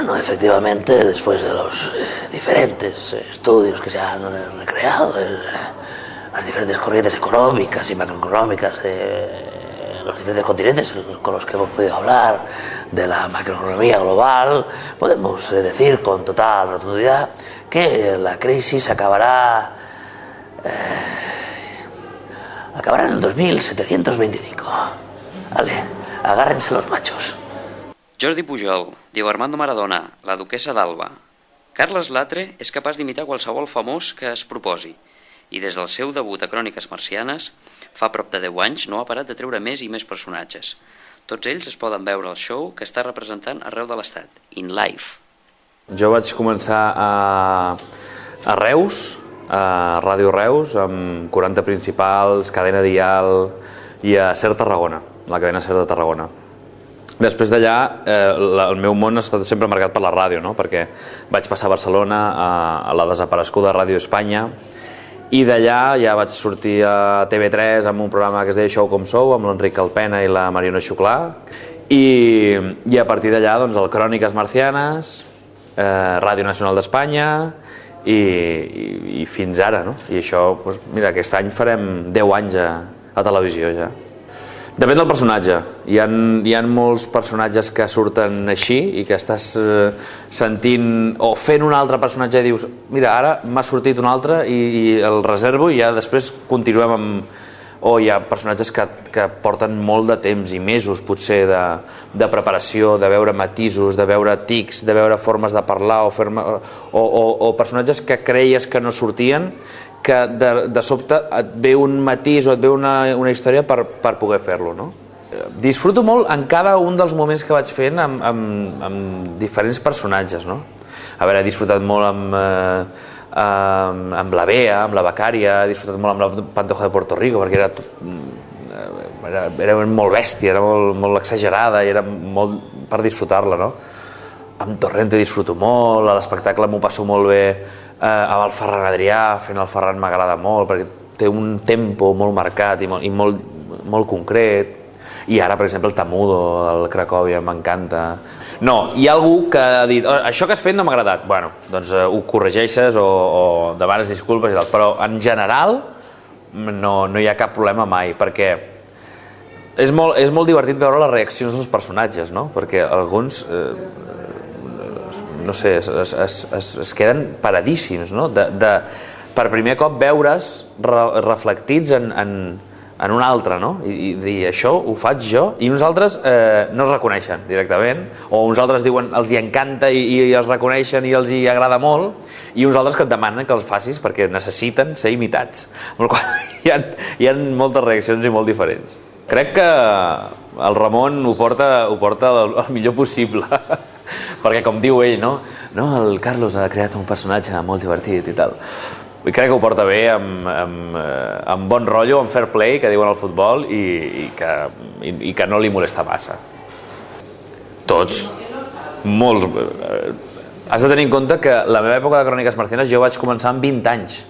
bueno, efectivamente, después de los diferentes estudios que se han recreado, las diferentes corrientes económicas y macroeconómicas de los diferentes continentes con los que hemos podido hablar, de la macroeconomía global, podemos decir con total rotundidad que la crisis acabará en el 2725. Vale, agárrense los machos. Jordi Pujol, Diego Armando Maradona, la duquessa d'Alba. Carles Latre és capaç d'imitar qualsevol famós que es proposi i des del seu debut a Cròniques Marcianes, fa prop de 10 anys, no ha parat de treure més i més personatges. Tots ells es poden veure al show que està representant arreu de l'Estat, In Life. Jo vaig començar a Reus, a Ràdio Reus, amb 40 principals, Cadena Dial i a SER Tarragona, la cadena SER de Tarragona. Després d'allà, el meu món ha estat sempre marcat per la ràdio, no? Perquè vaig passar a Barcelona, a la desapareguda Ràdio Espanya, i d'allà ja vaig sortir a TV3 amb un programa que es deia Show Com Sou, amb l'Enric Alpena i la Mariona Xuclà, i a partir d'allà, doncs, el Cròniques Marcianes, Ràdio Nacional d'Espanya, i fins ara, no? I això, doncs, mira, aquest any farem 10 anys a televisió ja. Depèn del personatge. Hi ha molts personatges que surten així i que estàs sentint o fent un altre personatge i dius, mira, ara m'ha sortit un altre i el reservo i ja després continuem amb... O hi ha personatges que porten molt de temps i mesos potser de preparació, de veure matisos, de veure tics, de veure formes de parlar o personatges que creies que no sortien, que de sobte et ve un matís o et ve una història per poder fer-lo, no? Disfruto molt en cada un dels moments que vaig fent amb diferents personatges, no? A veure, he disfrutat molt amb la Bea, amb la Becària, he disfrutat molt amb la Pantoja de Puerto Rico perquè era molt bèstia, era molt exagerada i era molt per disfrutar-la, no? Amb Torrente disfruto molt, a l'espectacle m'ho passo molt bé, amb el Ferran Adrià, fent el Ferran m'agrada molt perquè té un tempo molt marcat i molt concret, i ara per exemple el Tamudo, el Cracòvia, m'encanta. No, hi ha algú que ha dit això que has fet no m'ha agradat, bueno, doncs ho corregeixes o demanes disculpes i tal, però en general no hi ha cap problema mai, perquè és molt divertit veure les reaccions dels personatges, no? Perquè alguns no sé, es queden paradíssims, no? Per primer cop veure's reflectits en un altre, no? I dir, això ho faig jo, i uns altres no es reconeixen directament, o uns altres diuen els hi encanta i els reconeixen i els hi agrada molt, i uns altres que et demanen que els facis perquè necessiten ser imitats. Amb la qual hi ha moltes reaccions i molt diferents. Crec que el Ramon ho porta el millor possible, perquè com diu ell, no, el Carlos ha creat un personatge molt divertit i tal. I crec que ho porta bé amb bon rotllo, amb fair play, que diuen al futbol, i que no li molesta massa. Tots. Molts. Has de tenir en compte que la meva època de Cròniques Marcianes jo vaig començar amb 20 anys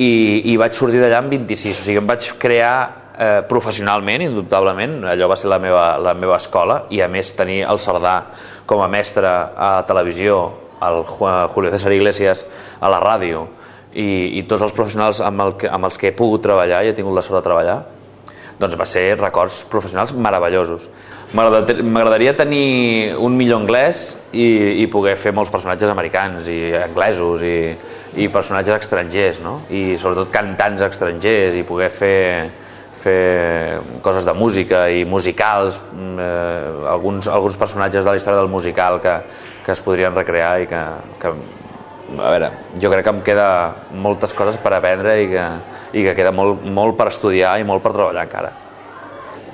i vaig sortir d'allà amb 26. O sigui, em vaig crear professionalment, indubtablement. Allò va ser la meva escola, i a més tenir el Cerdà com a mestre a televisió, el Julio César Iglesias a la ràdio, i tots els professionals amb els que he pogut treballar i he tingut la sort de treballar, doncs va ser records professionals meravellosos. M'agradaria tenir un millor anglès i poder fer molts personatges americans i anglesos i personatges estrangers, no? I sobretot cantants estrangers, i poder fer coses de música i musicals, alguns personatges de la història del musical que es podrien recrear i que a veure, jo crec que em queda moltes coses per aprendre i que queda molt per estudiar i molt per treballar encara.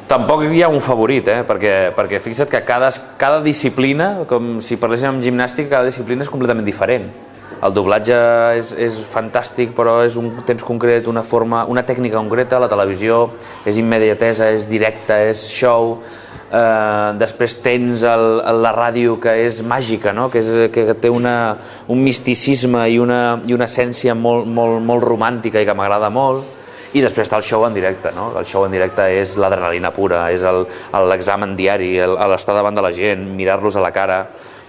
Tampoc hi ha un favorit, perquè fixa't que cada disciplina, com si parléssim amb gimnàstica, cada disciplina és completament diferent. El doblatge és fantàstic, però és un temps concret, una tècnica concreta. La televisió és immediatesa, és directa, és show. Després tens la ràdio, que és màgica, no? Que té un misticisme i una essència molt romàntica i que m'agrada molt. I després està el show en directe, no? El show en directe és l'adrenalina pura, és l'examen diari, l'estar davant de la gent, mirar-los a la cara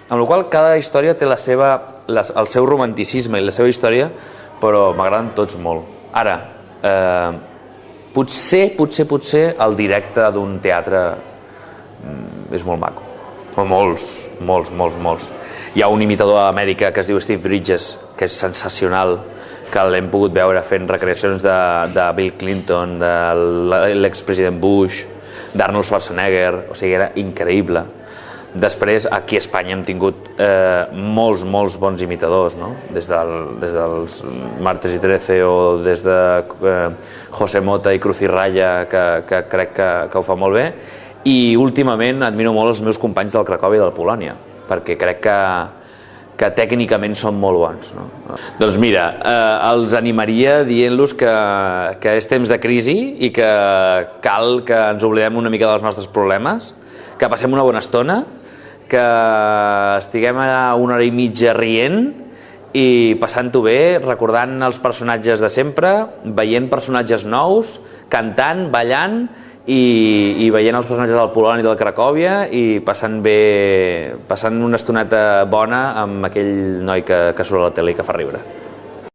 Amb la qual cosa, cada història té el seu romanticisme i la seva història, però m'agraden tots molt. Ara, potser el directe d'un teatre és molt maco. Molts. Hi ha un imitador a Amèrica que es diu Steve Bridges, que és sensacional, que l'hem pogut veure fent recreacions de Bill Clinton, de l'expresident Bush, d'Arnold Schwarzenegger, o sigui, era increïble. Després, aquí a Espanya hem tingut molts bons imitadors, no? Des dels Martes y Trece o des de José Mota i Cruz y Raya, que crec que ho fa molt bé, i últimament admiro molt els meus companys del Cracòvia i del Polònia, perquè crec que tècnicament són molt bons, no? Doncs mira, els animaria dient-los que és temps de crisi i que cal que ens oblidem una mica dels nostres problemes, que passem una bona estona, que estiguem a 1 hora i mitja rient i passant-ho bé, recordant els personatges de sempre, veient personatges nous, cantant, ballant i veient els personatges del Polònia i del Cracòvia i passant una estoneta bona amb aquell noi que surt a la tele i que fa riure.